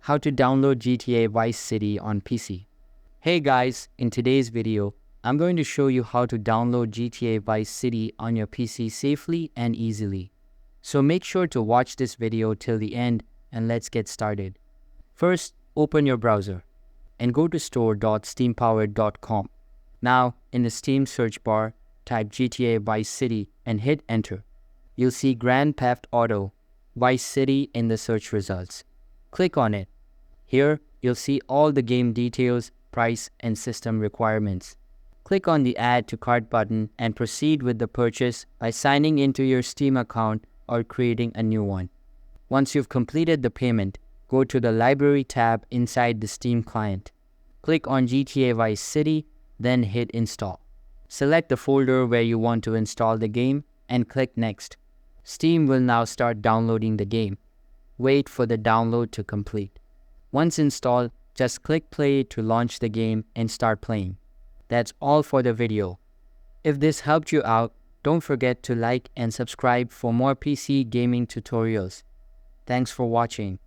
how to download GTA Vice City on PC. Hey guys, in today's video, I'm going to show you how to download GTA Vice City on your PC safely and easily. So make sure to watch this video till the end and let's get started. First, open your browser and go to store.steampowered.com. Now, in the Steam search bar, type GTA Vice City and hit enter. You'll see Grand Theft Auto Vice City in the search results. Click on it. Here, you'll see all the game details, price, and system requirements. Click on the Add to Cart button and proceed with the purchase by signing into your Steam account or creating a new one. Once you've completed the payment, go to the Library tab inside the Steam client. Click on GTA Vice City, then hit Install. Select the folder where you want to install the game and click Next. Steam will now start downloading the game. Wait for the download to complete. Once installed, just click play to launch the game and start playing. That's all for the video. If this helped you out, don't forget to like and subscribe for more PC gaming tutorials. Thanks for watching.